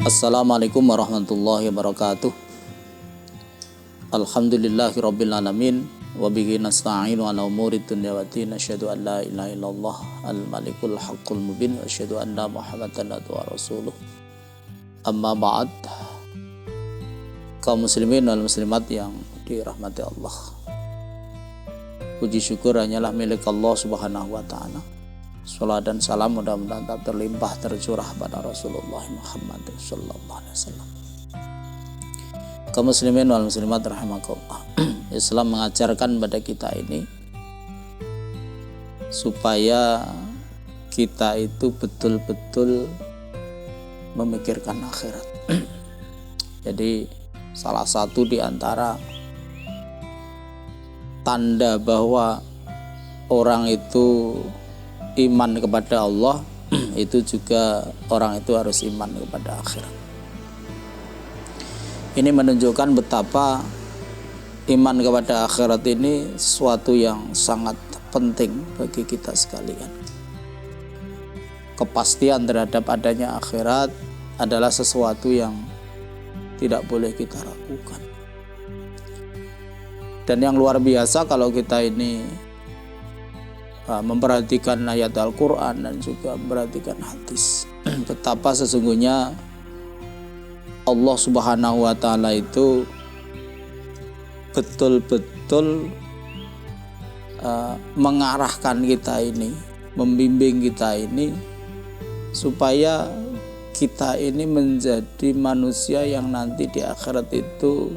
Assalamualaikum warahmatullahi wabarakatuh. Alhamdulillahirabbil alamin wa bihi nasta'inu ala umurid dunya waddin. Asyhadu an la ilaha illallah al-malikul haqqul mubin wa asyhadu anna Muhammadan abduhu wa rasuluh. Amma ba'd. Kaum muslimin wal muslimat yang dirahmati Allah. Puji syukur hanyalah milik Allah Subhanahu wa taala. Salat dan salam mudah-mudahan tak terlimpah tercurah pada Rasulullah Muhammad sallallahu alaihi wasallam. Kaum muslimin wal muslimat rahimakumullah. Islam mengajarkan pada kita ini supaya kita itu betul-betul memikirkan akhirat. Jadi salah satu di antara tanda bahwa orang itu iman kepada Allah itu juga orang itu harus iman kepada akhirat. Ini menunjukkan betapa iman kepada akhirat ini sesuatu yang sangat penting bagi kita sekalian. Kepastian terhadap adanya akhirat adalah sesuatu yang tidak boleh kita ragukan. Dan yang luar biasa kalau kita ini memperhatikan ayat Al-Quran dan juga memperhatikan hadis, betapa sesungguhnya Allah Subhanahu wa ta'ala itu betul-betul mengarahkan kita ini, membimbing kita ini supaya kita ini menjadi manusia yang nanti di akhirat itu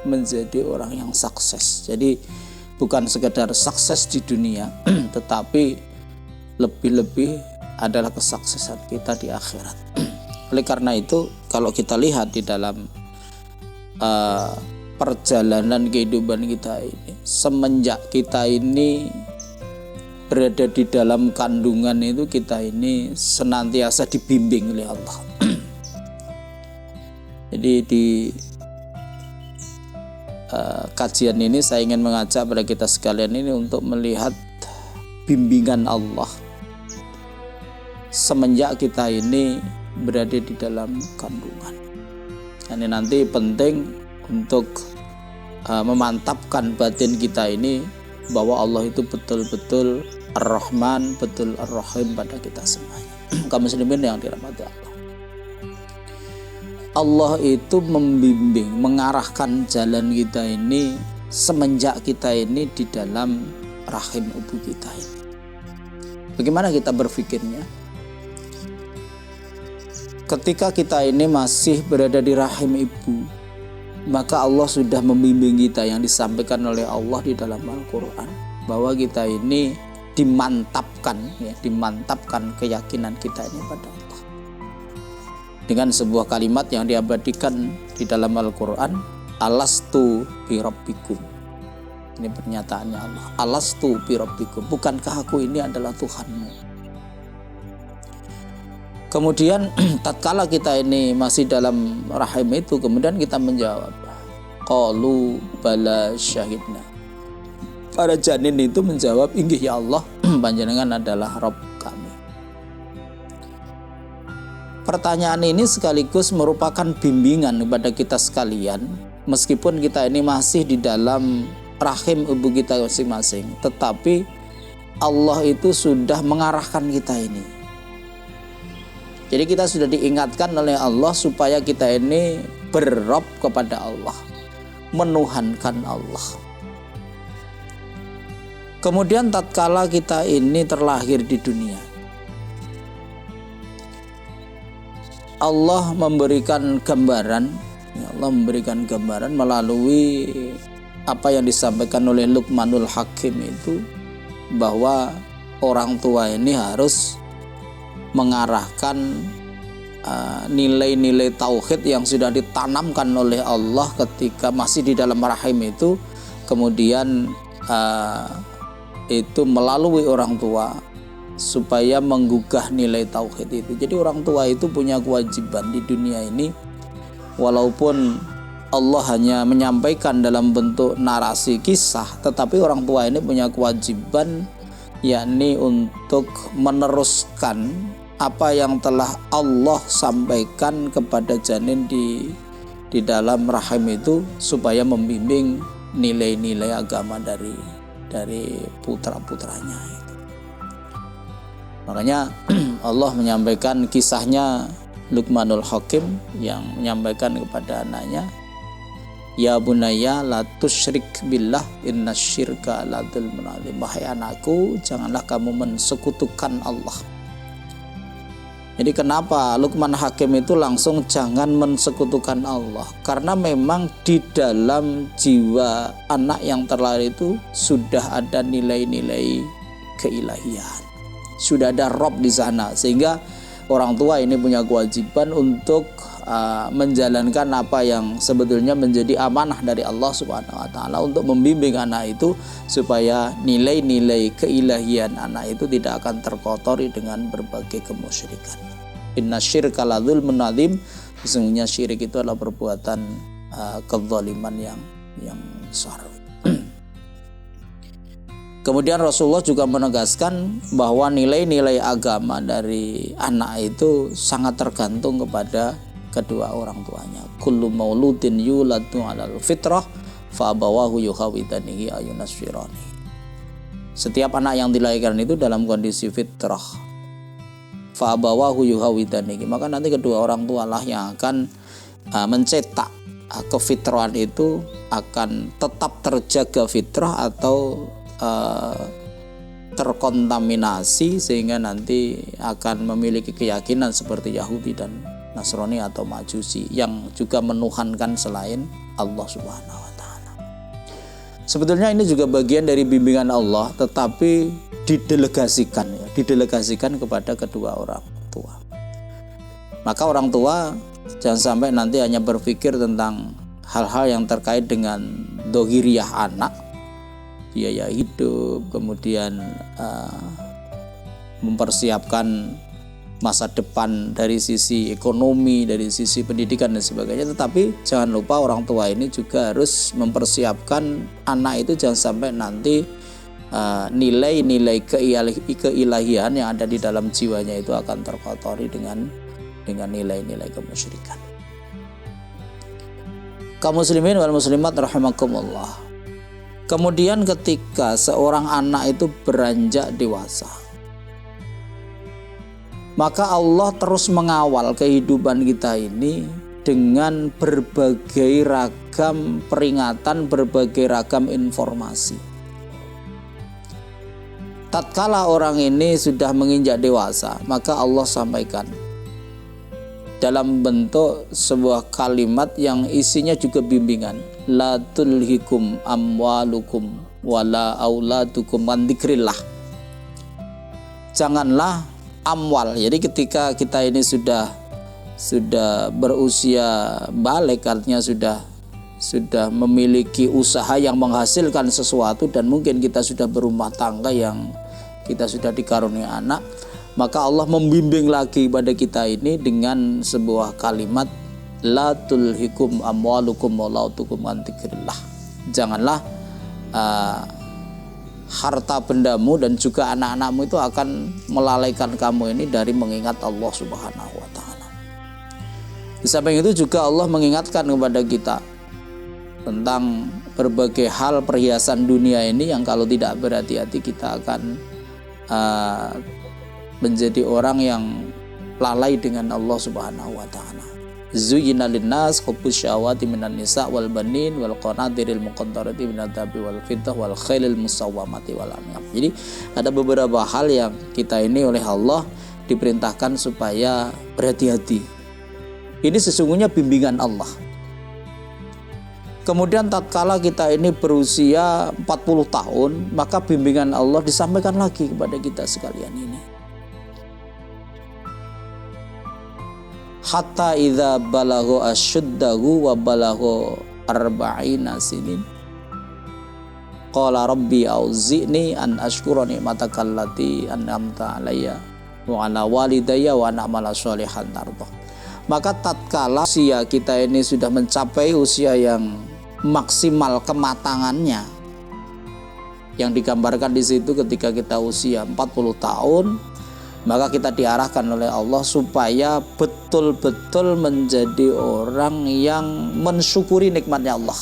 menjadi orang yang sukses. Jadi bukan sekedar sukses di dunia, tetapi lebih-lebih adalah kesuksesan kita di akhirat. Oleh karena itu, kalau kita lihat di dalam perjalanan kehidupan kita ini, semenjak kita ini berada di dalam kandungan itu, kita ini senantiasa dibimbing oleh Allah. Jadi di kajian ini saya ingin mengajak pada kita sekalian ini untuk melihat bimbingan Allah semenjak kita ini berada di dalam kandungan. Ini nanti penting untuk memantapkan batin kita ini bahwa Allah itu betul-betul Ar-Rahman, betul Ar-Rahim pada kita semuanya. Kaum muslimin yang dirahmati Allah. Allah itu membimbing, mengarahkan jalan kita ini semenjak kita ini di dalam rahim ibu kita ini. Bagaimana kita berpikirnya? Ketika kita ini masih berada di rahim ibu, maka Allah sudah membimbing kita yang disampaikan oleh Allah di dalam Al-Quran, bahwa kita ini dimantapkan keyakinan kita ini pada Allah dengan sebuah kalimat yang diabadikan di dalam Al-Quran, alastu bi rabbikum. Ini pernyataannya Allah, alastu bi rabbikum, bukankah aku ini adalah Tuhanmu. Kemudian tatkala kita ini masih dalam rahim itu, kemudian kita menjawab, qalu bala syahidna. Para janin itu menjawab, inggih ya Allah, panjenengan adalah Rabb kami. Pertanyaan ini sekaligus merupakan bimbingan kepada kita sekalian, meskipun kita ini masih di dalam rahim ibu kita masing-masing, tetapi Allah itu sudah mengarahkan kita ini. Jadi kita sudah diingatkan oleh Allah supaya kita ini berrob kepada Allah, menuhankan Allah. Kemudian tatkala kita ini terlahir di dunia, Allah memberikan gambaran melalui apa yang disampaikan oleh Luqmanul Hakim itu, bahwa orang tua ini harus mengarahkan nilai-nilai tauhid yang sudah ditanamkan oleh Allah ketika masih di dalam rahim itu, kemudian itu melalui orang tua supaya menggugah nilai tauhid itu. Jadi orang tua itu punya kewajiban di dunia ini, walaupun Allah hanya menyampaikan dalam bentuk narasi kisah, tetapi orang tua ini punya kewajiban, yakni untuk meneruskan apa yang telah Allah sampaikan kepada janin di dalam rahim itu supaya membimbing nilai-nilai agama dari putra-putranya itu. Makanya Allah menyampaikan kisahnya Luqmanul Hakim yang menyampaikan kepada anaknya, ya bunayya la tusyrik billah innasyirka la dzulmun adzim. Wahai anakku, janganlah kamu mensekutukan Allah. Jadi kenapa Luqman Hakim itu langsung jangan mensekutukan Allah? Karena memang di dalam jiwa anak yang terlahir itu sudah ada nilai-nilai keilahian. Sudah ada Rob di sana, sehingga orang tua ini punya kewajiban untuk menjalankan apa yang sebetulnya menjadi amanah dari Allah Subhanahu wa taala untuk membimbing anak itu supaya nilai-nilai keilahian anak itu tidak akan terkotori dengan berbagai kemusyrikan. Innasyirka la dzulmun adzim. Sesungguhnya syirik itu adalah perbuatan kezaliman yang besar. Kemudian Rasulullah juga menegaskan bahwa nilai-nilai agama dari anak itu sangat tergantung kepada kedua orang tuanya. Kullu mauludin yuladu 'alal fitrah fa abawahu yuhawidanihi ayunasfirani. Setiap anak yang dilahirkan itu dalam kondisi fitrah. Fa abawahu yuhawidanihi. Maka nanti kedua orang tualah yang akan mencetak kefitrahan itu, akan tetap terjaga fitrah atau terkontaminasi sehingga nanti akan memiliki keyakinan seperti Yahudi dan Nasrani atau Majusi yang juga menuhankan selain Allah Subhanahu wa taala. Sebetulnya ini juga bagian dari bimbingan Allah, tetapi didelegasikan kepada kedua orang tua. Maka orang tua jangan sampai nanti hanya berpikir tentang hal-hal yang terkait dengan dohiriyah anak, biaya hidup, kemudian mempersiapkan masa depan dari sisi ekonomi, dari sisi pendidikan dan sebagainya. Tetapi jangan lupa orang tua ini juga harus mempersiapkan anak itu jangan sampai nanti nilai-nilai keilahian yang ada di dalam jiwanya itu akan terkotori dengan nilai-nilai kemusyrikan. Kaum muslimin wal muslimat rahimakumullah. Kemudian ketika seorang anak itu beranjak dewasa, maka Allah terus mengawal kehidupan kita ini dengan berbagai ragam peringatan, berbagai ragam informasi. Tatkala orang ini sudah menginjak dewasa, maka Allah sampaikan dalam bentuk sebuah kalimat yang isinya juga bimbingan. La tulhikum amwalukum wala auladukum an dzikrillah. Janganlah amwal. Jadi ketika kita ini sudah berusia balik, artinya sudah memiliki usaha yang menghasilkan sesuatu dan mungkin kita sudah berumah tangga yang kita sudah dikaruniai anak, maka Allah membimbing lagi pada kita ini dengan sebuah kalimat la tulhikum amwalukum walautukum an dzikrillah. Janganlah harta bendamu dan juga anak-anakmu itu akan melalaikan kamu ini dari mengingat Allah Subhanahu wa taala. Di samping itu juga Allah mengingatkan kepada kita tentang berbagai hal perhiasan dunia ini yang kalau tidak berhati-hati kita akan menjadi orang yang lalai dengan Allah Subhanahu wa taala. Zuyyina linnas hubbus syahawati minan nisa wal banin wal qanatiril muqaddarati minadh dhahabi wal fiddah wal khailil musawwamati wal an'am. Jadi ada beberapa hal yang kita ini oleh Allah diperintahkan supaya berhati-hati. Ini sesungguhnya bimbingan Allah. Kemudian tatkala kita ini berusia 40 tahun, maka bimbingan Allah disampaikan lagi kepada kita sekalian ini. Hatta idza balagha asyuddahu wa balagha arba'ina sinin qala rabbi auzi'ni an ashkura ni'mataka allati an'amta alayya wa ala walidayya wa an a'mala sholihan tardah. Maka tatkala usia kita ini sudah mencapai usia yang maksimal kematangannya, yang digambarkan di situ ketika kita usia 40 tahun, Maka kita diarahkan oleh Allah supaya betul-betul menjadi orang yang mensyukuri nikmatnya Allah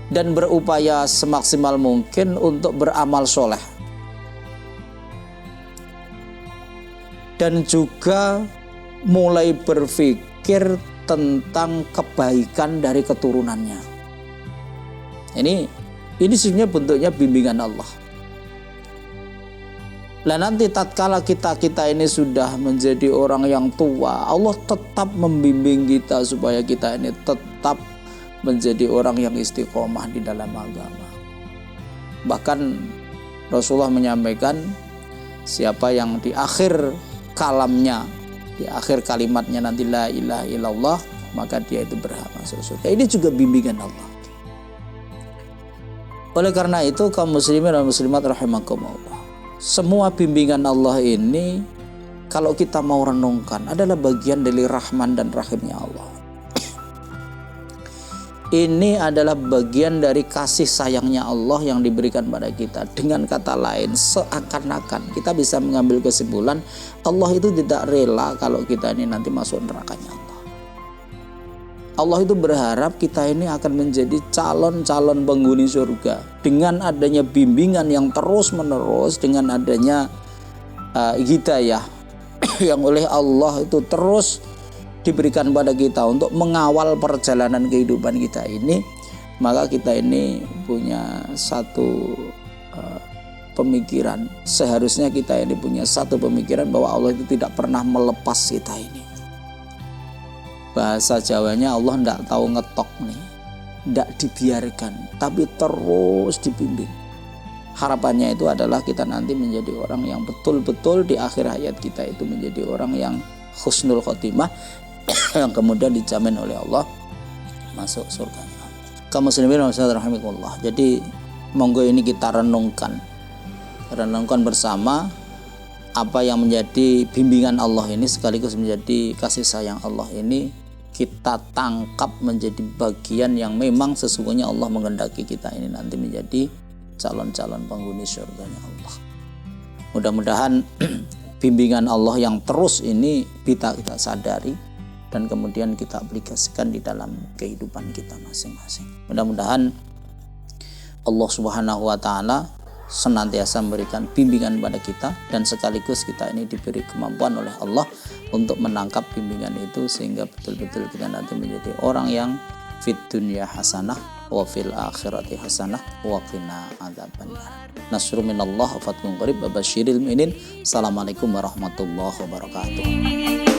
dan berupaya semaksimal mungkin untuk beramal soleh, dan juga mulai berpikir tentang kebaikan dari keturunannya. Ini sebenarnya bentuknya bimbingan Allah. Lah nanti tatkala kita ini sudah menjadi orang yang tua, Allah tetap membimbing kita supaya kita ini tetap menjadi orang yang istiqomah di dalam agama. Bahkan Rasulullah menyampaikan, siapa yang di akhir kalamnya, di akhir kalimatnya nanti la ilaha illallah, maka dia itu berhak masuk surga. Ini juga bimbingan Allah. Oleh karena itu kaum muslimin dan muslimat rahimakumullah, semua bimbingan Allah ini kalau kita mau renungkan adalah bagian dari rahman dan rahimnya Allah. Ini adalah bagian dari kasih sayangnya Allah yang diberikan pada kita. Dengan kata lain, seakan-akan kita bisa mengambil kesimpulan Allah itu tidak rela kalau kita ini nanti masuk nerakanya Allah. Allah itu berharap kita ini akan menjadi calon-calon penghuni surga dengan adanya bimbingan yang terus-menerus, dengan adanya hidayah yang oleh Allah itu terus diberikan pada kita untuk mengawal perjalanan kehidupan kita ini. Maka kita ini punya satu pemikiran, seharusnya kita ini punya satu pemikiran bahwa Allah itu tidak pernah melepas kita ini. Bahasa Jawanya Allah tidak tahu ngetok nih, tidak dibiarkan, tapi terus dibimbing. Harapannya itu adalah kita nanti menjadi orang yang betul-betul di akhir hayat kita itu menjadi orang yang husnul khotimah, yang kemudian dijamin oleh Allah masuk surga. Kaum muslimin wa muslimat rahimakumullah. Jadi monggo ini kita renungkan bersama apa yang menjadi bimbingan Allah ini, sekaligus menjadi kasih sayang Allah ini, kita tangkap menjadi bagian yang memang sesungguhnya Allah menghendaki kita ini nanti menjadi calon-calon penghuni surganya Allah. Mudah-mudahan bimbingan Allah yang terus ini kita sadari dan kemudian kita aplikasikan di dalam kehidupan kita masing-masing. Mudah-mudahan Allah Subhanahu wa taala senantiasa memberikan bimbingan pada kita, dan sekaligus kita ini diberi kemampuan oleh Allah untuk menangkap bimbingan itu sehingga betul-betul kita nanti menjadi orang yang fit dunya hasanah wa fil akhirati hasanah wa qina adzabannar. Nasrun minallah wa fathun qarib wa basyiril mu'minin. Assalamualaikum warahmatullahi wabarakatuh.